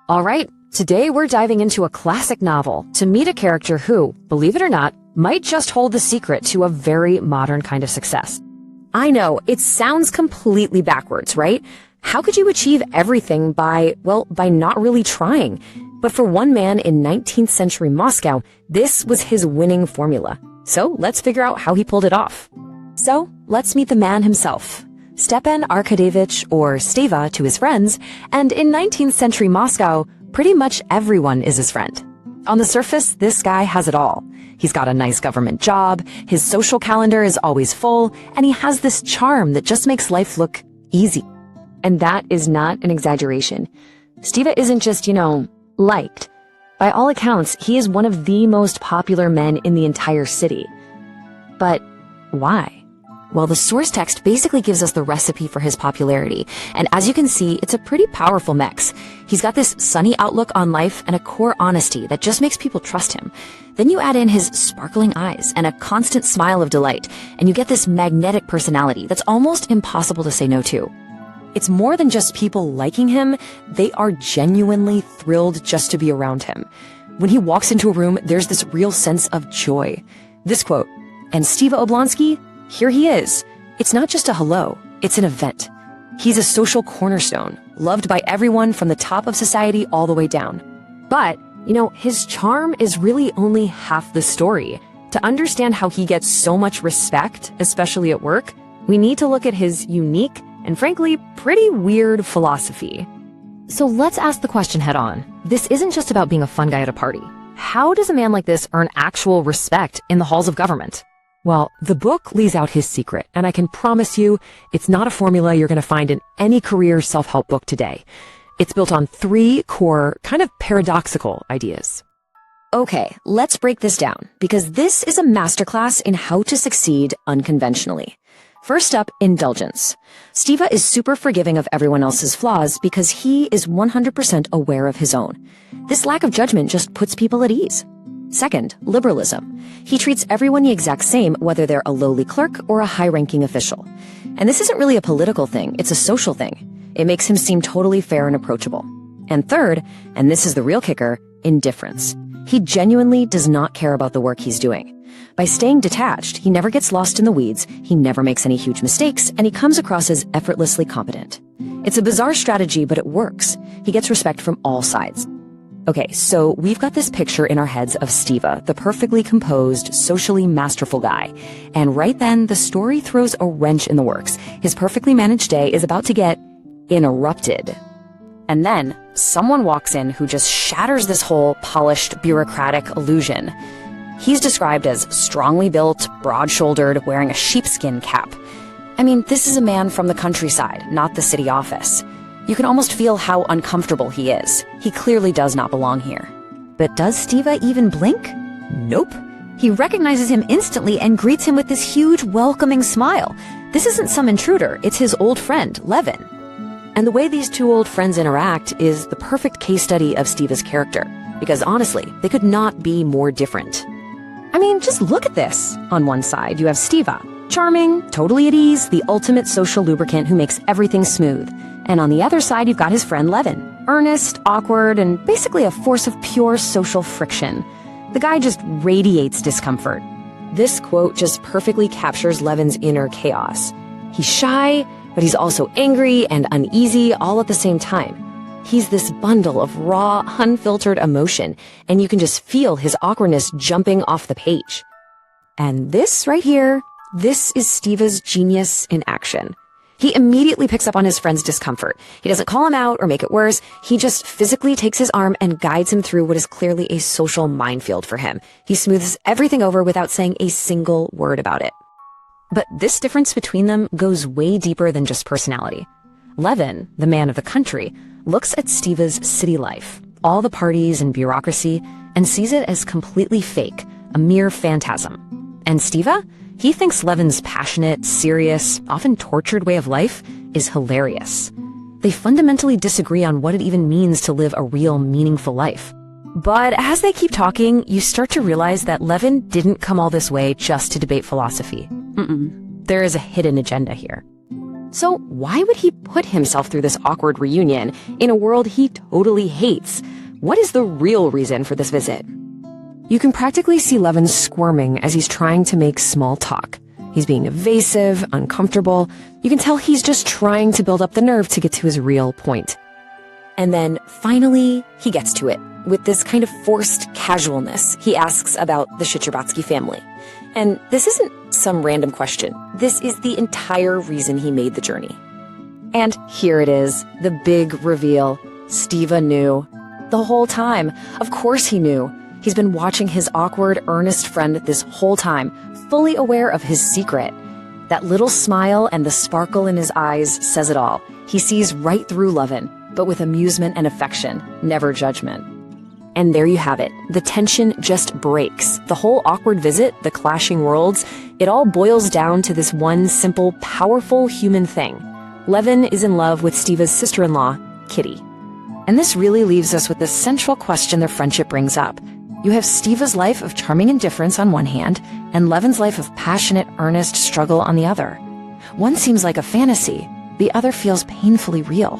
All right, today we're diving into a classic novel to meet a character who, believe it or not, might just hold the secret to a very modern kind of success. I know, it sounds completely backwards, right? How could you achieve everything by not really trying? But for one man in 19th century Moscow, this was his winning formula. So let's figure out how he pulled it off. So let's meet the man himself, Stepan Arkadyevitch, or Steva to his friends, and in 19th century Moscow, pretty much everyone is his friend. On the surface, this guy has it all. He's got a nice government job, his social calendar is always full, and he has this charm that just makes life look easy. And that is not an exaggeration. Steva isn't just, liked. By all accounts, he is one of the most popular men in the entire city. But why? Well, the source text basically gives us the recipe for his popularity, and as you can see, it's a pretty powerful mix. He's got this sunny outlook on life and a core honesty that just makes people trust him. Then you add in his sparkling eyes and a constant smile of delight, and you get this magnetic personality that's almost impossible to say no to. It's more than just people liking him, they are genuinely thrilled just to be around him. When he walks into a room, there's this real sense of joy. This quote, "And Steva Oblonsky, here he is. It's not just a hello, it's an event. He's a social cornerstone, loved by everyone from the top of society all the way down." But, his charm is really only half the story. To understand how he gets so much respect, especially at work, we need to look at his unique and frankly, pretty weird philosophy. So let's ask the question head on. This isn't just about being a fun guy at a party. How does a man like this earn actual respect in the halls of government? Well, the book lays out his secret, and I can promise you, it's not a formula you're going to find in any career self-help book today. It's built on 3 core, kind of paradoxical ideas. Okay, let's break this down, because this is a masterclass in how to succeed unconventionally. First up, indulgence. Steva is super forgiving of everyone else's flaws because he is 100% aware of his own. This lack of judgment just puts people at ease. Second, liberalism. He treats everyone the exact same, whether they're a lowly clerk or a high-ranking official. And this isn't really a political thing, it's a social thing. It makes him seem totally fair and approachable. And third, and this is the real kicker, indifference. He genuinely does not care about the work he's doing. By staying detached, he never gets lost in the weeds, he never makes any huge mistakes, and he comes across as effortlessly competent. It's a bizarre strategy, but it works. He gets respect from all sides. Okay, so we've got this picture in our heads of Steva, the perfectly composed, socially masterful guy. And right then, the story throws a wrench in the works. His perfectly managed day is about to get interrupted. And then, someone walks in who just shatters this whole polished, bureaucratic illusion. He's described as strongly built, broad-shouldered, wearing a sheepskin cap. I mean, this is a man from the countryside, not the city office. You can almost feel how uncomfortable he is. He clearly does not belong here. But does Steva even blink? Nope. He recognizes him instantly and greets him with this huge, welcoming smile. This isn't some intruder, it's his old friend, Levin. And the way these 2 old friends interact is the perfect case study of Steva's character. Because honestly, they could not be more different. I mean, just look at this. On one side, you have Steva, charming, totally at ease, the ultimate social lubricant who makes everything smooth. And on the other side, you've got his friend Levin, earnest, awkward, and basically a force of pure social friction. The guy just radiates discomfort. This quote just perfectly captures Levin's inner chaos. He's shy, but he's also angry and uneasy all at the same time. He's this bundle of raw, unfiltered emotion, and you can just feel his awkwardness jumping off the page. And this right here, this is Steva's genius in action. He immediately picks up on his friend's discomfort. He doesn't call him out or make it worse. He just physically takes his arm and guides him through what is clearly a social minefield for him. He smooths everything over without saying a single word about it. But this difference between them goes way deeper than just personality. Levin, the man of the country, looks at Steva's city life, all the parties and bureaucracy, and sees it as completely fake, a mere phantasm. And Steva? He thinks Levin's passionate, serious, often tortured way of life is hilarious. They fundamentally disagree on what it even means to live a real, meaningful life. But as they keep talking, you start to realize that Levin didn't come all this way just to debate philosophy. There is a hidden agenda here. So why would he put himself through this awkward reunion in a world he totally hates? What is the real reason for this visit? You can practically see Levin squirming as he's trying to make small talk. He's being evasive, uncomfortable. You can tell he's just trying to build up the nerve to get to his real point. And then, finally, he gets to it. With this kind of forced casualness, he asks about the Shcherbatsky family. And this isn't some random question. This is the entire reason he made the journey. And here it is, the big reveal. Steva knew. The whole time. Of course he knew. He's been watching his awkward, earnest friend this whole time, fully aware of his secret. That little smile and the sparkle in his eyes says it all. He sees right through Levin, but with amusement and affection, never judgment. And there you have it. The tension just breaks. The whole awkward visit, the clashing worlds, it all boils down to this one simple, powerful human thing. Levin is in love with Steva's sister-in-law, Kitty. And this really leaves us with the central question their friendship brings up. You have Steva's life of charming indifference on one hand, and Levin's life of passionate, earnest struggle on the other. One seems like a fantasy, the other feels painfully real.